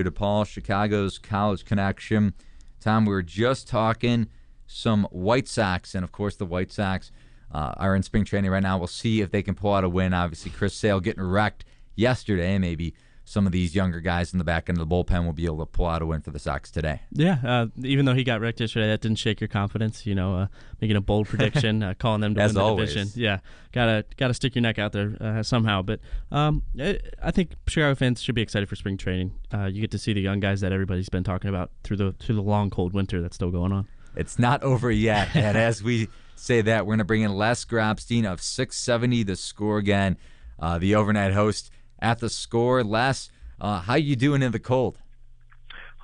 DePaul, Chicago's College Connection. Tom, we were just talking some White Sox, and of course the White Sox are in spring training right now. We'll see if they can pull out a win. Obviously, Chris Sale getting wrecked yesterday. Maybe some of these younger guys in the back end of the bullpen will be able to pull out a win for the Sox today. Yeah, even though he got wrecked yesterday, that didn't shake your confidence. Making a bold prediction, calling them to win the division. Yeah, gotta stick your neck out there somehow. But I think Chicago fans should be excited for spring training. You get to see the young guys that everybody's been talking about through the long cold winter that's still going on. It's not over yet, and as we say that, we're going to bring in Les Grobstein of 670 The Score again, the overnight host at The Score. Les, how you doing in the cold?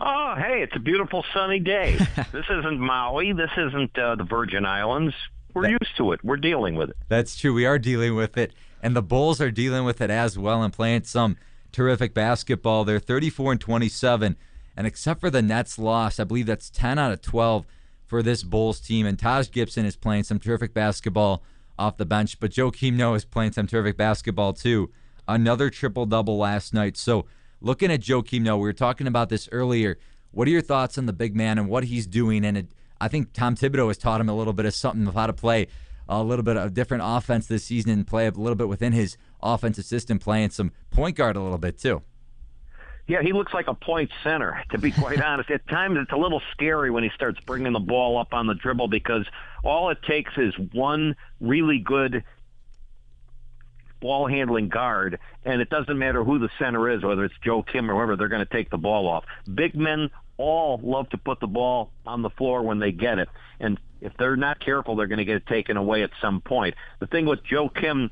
Oh, hey, it's a beautiful sunny day. This isn't Maui. This isn't the Virgin Islands. We're used to it. We're dealing with it. That's true. We are dealing with it, and the Bulls are dealing with it as well and playing some terrific basketball. They're 34-27, and except for the Nets loss, I believe that's 10 out of 12 for this Bulls team, and Taj Gibson is playing some terrific basketball off the bench, but Joakim Noah is playing some terrific basketball too. Another triple-double last night. So looking at Joakim Noah, we were talking about this earlier. What are your thoughts on the big man and what he's doing? And I think Tom Thibodeau has taught him a little bit of something of how to play a little bit of different offense this season and play a little bit within his offensive system, playing some point guard a little bit too. Yeah, he looks like a point center, to be quite honest. At times it's a little scary when he starts bringing the ball up on the dribble because all it takes is one really good ball-handling guard, and it doesn't matter who the center is, whether it's Joe Kim or whoever, they're going to take the ball off. Big men all love to put the ball on the floor when they get it, and if they're not careful, they're going to get it taken away at some point. The thing with Joe Kim,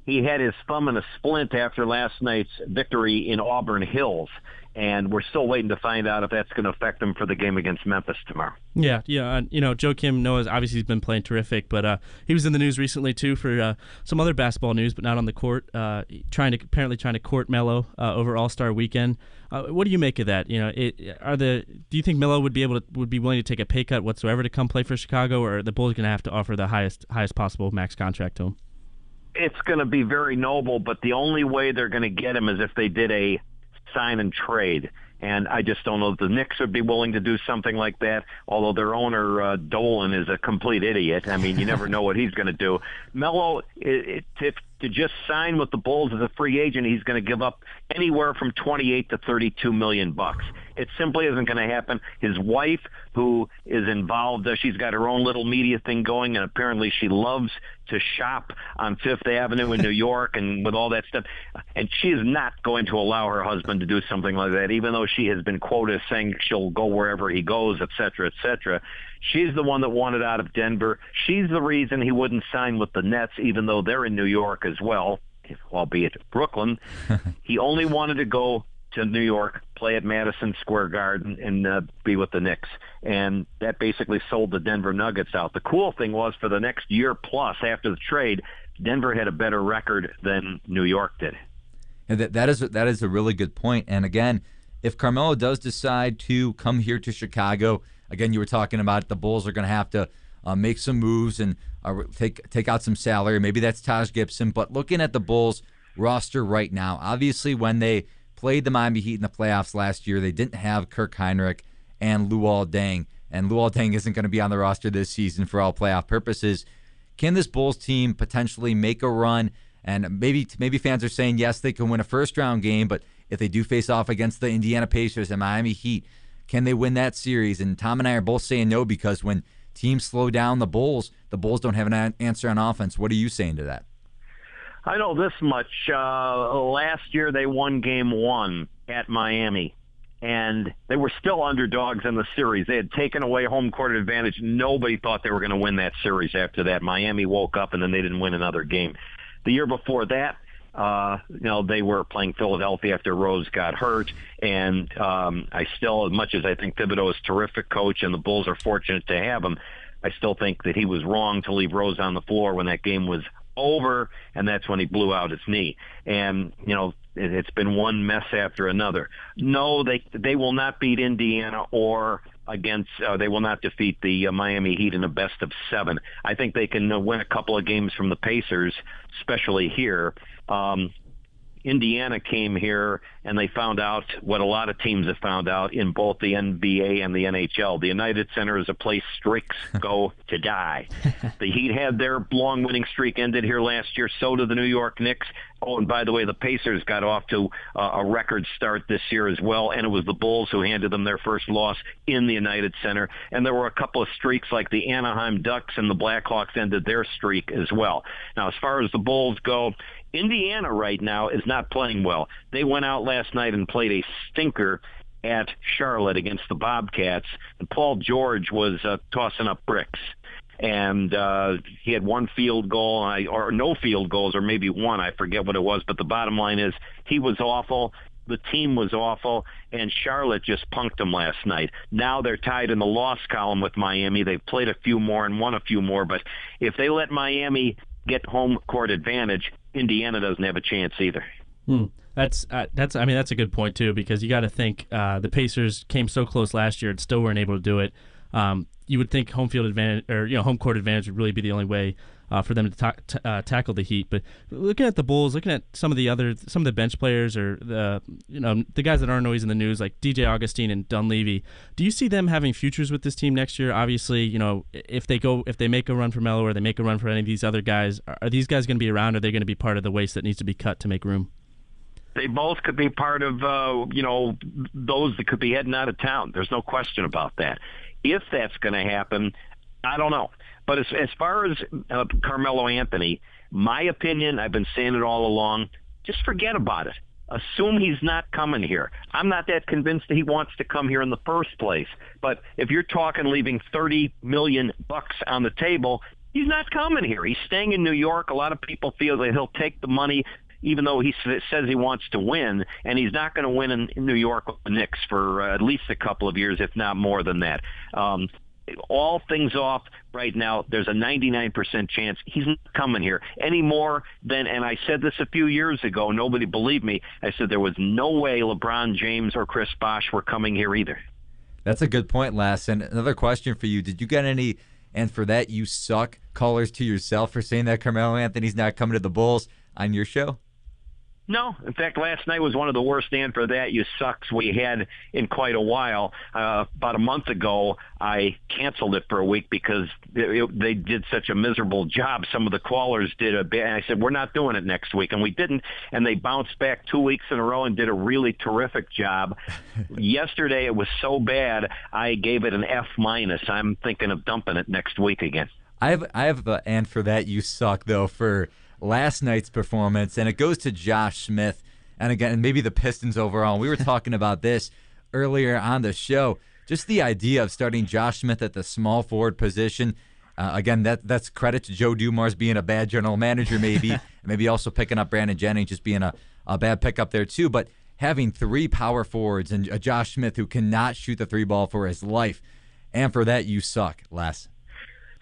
he had his thumb in a splint after last night's victory in Auburn Hills, and we're still waiting to find out if that's going to affect him for the game against Memphis tomorrow. Yeah. Joakim Noah's obviously he's been playing terrific, but he was in the news recently too for some other basketball news, but not on the court. Trying to court Melo over All-Star Weekend. What do you make of that? Do you think Melo would be willing to take a pay cut whatsoever to come play for Chicago, or are the Bulls going to have to offer the highest possible max contract to him? It's going to be very noble, but the only way they're going to get him is if they did a sign and trade. And I just don't know if the Knicks would be willing to do something like that, although their owner, Dolan, is a complete idiot. I mean, you never know what he's going to do. Melo, to just sign with the Bulls as a free agent, he's going to give up anywhere from $28 to $32 million. It simply isn't going to happen. His wife, who is involved, she's got her own little media thing going, and apparently she loves to shop on Fifth Avenue in New York and with all that stuff. And she is not going to allow her husband to do something like that, even though she has been quoted saying she'll go wherever he goes, et cetera, et cetera. She's the one that wanted out of Denver. She's the reason he wouldn't sign with the Nets, even though they're in New York as well, albeit Brooklyn. He only wanted to go to New York, play at Madison Square Garden, and be with the Knicks. And that basically sold the Denver Nuggets out. The cool thing was for the next year plus after the trade, Denver had a better record than New York did. And that is a really good point. And again, if Carmelo does decide to come here to Chicago, again, you were talking about the Bulls are going to have to make some moves and take out some salary. Maybe that's Taj Gibson. But looking at the Bulls roster right now, obviously when they played the Miami Heat in the playoffs last year, they didn't have Kirk Heinrich and Luol Deng. And Luol Deng isn't going to be on the roster this season for all playoff purposes. Can this Bulls team potentially make a run? And maybe fans are saying, yes, they can win a first-round game, but if they do face off against the Indiana Pacers and Miami Heat, can they win that series? And Tom and I are both saying no, because when teams slow down the Bulls don't have an answer on offense. What are you saying to that? I know this much. Last year they won Game 1 at Miami, and they were still underdogs in the series. They had taken away home court advantage. Nobody thought they were going to win that series after that. Miami woke up, and then they didn't win another game. The year before that, they were playing Philadelphia after Rose got hurt, and I still, as much as I think Thibodeau is a terrific coach and the Bulls are fortunate to have him, I still think that he was wrong to leave Rose on the floor when that game was over, and that's when he blew out his knee. And, it's been one mess after another. No, they will not beat Indiana or they will not defeat the Miami Heat in a best of 7. I think they can win a couple of games from the Pacers, especially here. Indiana came here and they found out what a lot of teams have found out in both the NBA and the NHL. The United Center is a place streaks go to die. The Heat had their long winning streak ended here last year. So did the New York Knicks. Oh, and by the way, the Pacers got off to a record start this year as well, and it was the Bulls who handed them their first loss in the United Center. And there were a couple of streaks like the Anaheim Ducks and the Blackhawks ended their streak as well. Now, as far as the Bulls go, Indiana right now is not playing well. They went out last night and played a stinker at Charlotte against the Bobcats, and Paul George was tossing up bricks. And he had one field goal, or no field goals, or maybe one, I forget what it was, but the bottom line is he was awful. The team was awful, and Charlotte just punked them last night. Now they're tied in the loss column with Miami. They've played a few more and won a few more, but if they let Miami get home court advantage, Indiana doesn't have a chance either. That's a good point too, because you got to think the Pacers came so close last year and still weren't able to do it. You would think home field advantage or home court advantage would really be the only way for them to tackle the Heat. But looking at the Bulls, looking at some of the bench players or the guys that aren't always in the news, like DJ Augustine and Dunleavy, do you see them having futures with this team next year? Obviously, if they make a run for Melo or they make a run for any of these other guys, are these guys going to be around? Or are they going to be part of the waste that needs to be cut to make room? They both could be part of those that could be heading out of town. There's no question about that. If that's going to happen, I don't know. But as far as Carmelo Anthony, my opinion, I've been saying it all along, just forget about it. Assume he's not coming here. I'm not that convinced that he wants to come here in the first place. But if you're talking leaving $30 million on the table, he's not coming here. He's staying in New York. A lot of people feel that he'll take the money, even though he says he wants to win, and he's not going to win in New York with the Knicks for at least a couple of years, if not more than that. All things off right now, there's a 99% chance he's not coming here any more than, and I said this a few years ago, nobody believed me. I said there was no way LeBron James or Chris Bosh were coming here either. That's a good point, Les. And another question for you. Did you get any, and for that you suck, callers to yourself for saying that Carmelo Anthony's not coming to the Bulls on your show? No. In fact, last night was one of the worst and for that you sucks we had in quite a while. About a month ago, I canceled it for a week because they did such a miserable job. Some of the callers did a bad. I said, we're not doing it next week. And we didn't. And they bounced back 2 weeks in a row and did a really terrific job. Yesterday, it was so bad, I gave it an F-. I'm thinking of dumping it next week again. I have and for that you suck, though, for last night's performance, and it goes to Josh Smith, and again, maybe the Pistons overall. We were talking about this earlier on the show, just the idea of starting Josh Smith at the small forward position. Again, that's credit to Joe Dumars being a bad general manager, maybe, maybe also picking up Brandon Jennings just being a bad pickup there too, but having three power forwards and a Josh Smith who cannot shoot the three ball for his life, and for that you suck, Les.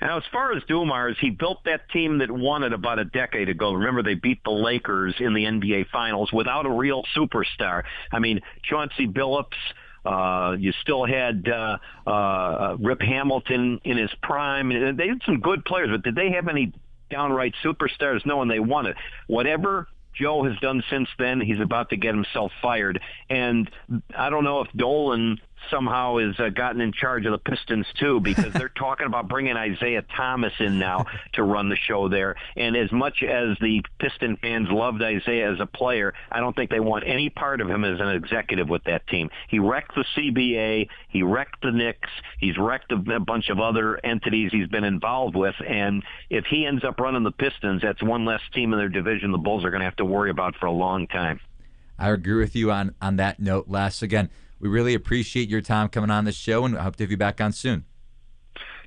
Now, as far as Dumars, he built that team that won it about a decade ago. Remember, they beat the Lakers in the NBA Finals without a real superstar. I mean, Chauncey Billups, you still had Rip Hamilton in his prime. They had some good players, but did they have any downright superstars? No, and they won it. Whatever Joe has done since then, he's about to get himself fired. And I don't know if Dolan somehow has gotten in charge of the Pistons too, because they're talking about bringing Isaiah Thomas in now to run the show there. And as much as the Piston fans loved Isaiah as a player, I don't think they want any part of him as an executive with that team. He wrecked the CBA. He wrecked the Knicks. He's wrecked a bunch of other entities he's been involved with. And if he ends up running the Pistons, that's one less team in their division the Bulls are going to have to worry about for a long time. I agree with you on that note, Les. Again, we really appreciate your time coming on the show, and I hope to have you back on soon.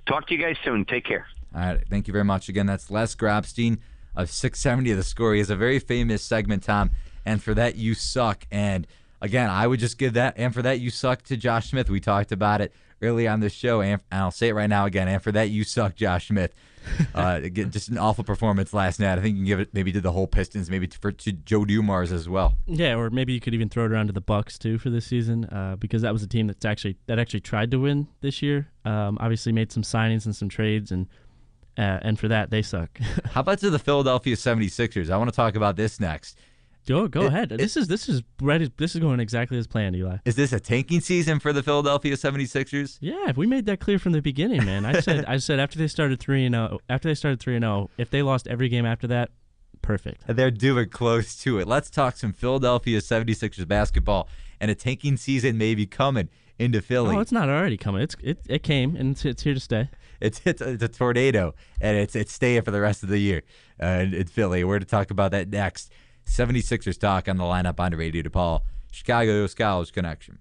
Talk to you guys soon. Take care. All right. Thank you very much. Again, that's Les Grobstein of 670 of The Score. He has a very famous segment, Tom, and for that, you suck. And again, I would just give that, and for that, you suck to Josh Smith. We talked about it early on the show, and I'll say it right now again, and for that, you suck, Josh Smith. Just an awful performance last night. I think you can give it maybe to the whole Pistons, maybe to Joe Dumars as well. Yeah, or maybe you could even throw it around to the Bucks too for this season, because that was a team that actually tried to win this year. Obviously made some signings and some trades, and for that they suck. How about to the Philadelphia 76ers? I want to talk about this next. Go ahead. This is ready. This is going exactly as planned, Eli. Is this a tanking season for the Philadelphia 76ers? Yeah, we made that clear from the beginning, man. I said after they started 3-0, if they lost every game after that, perfect. They're doing close to it. Let's talk some Philadelphia 76ers basketball, and a tanking season may be coming into Philly. Oh, it's not already coming. It came, and it's here to stay. It's a tornado, and it's staying for the rest of the year in Philly. We're going to talk about that next. 76ers talk on the lineup on Radio DePaul, Chicago Scholars Connection.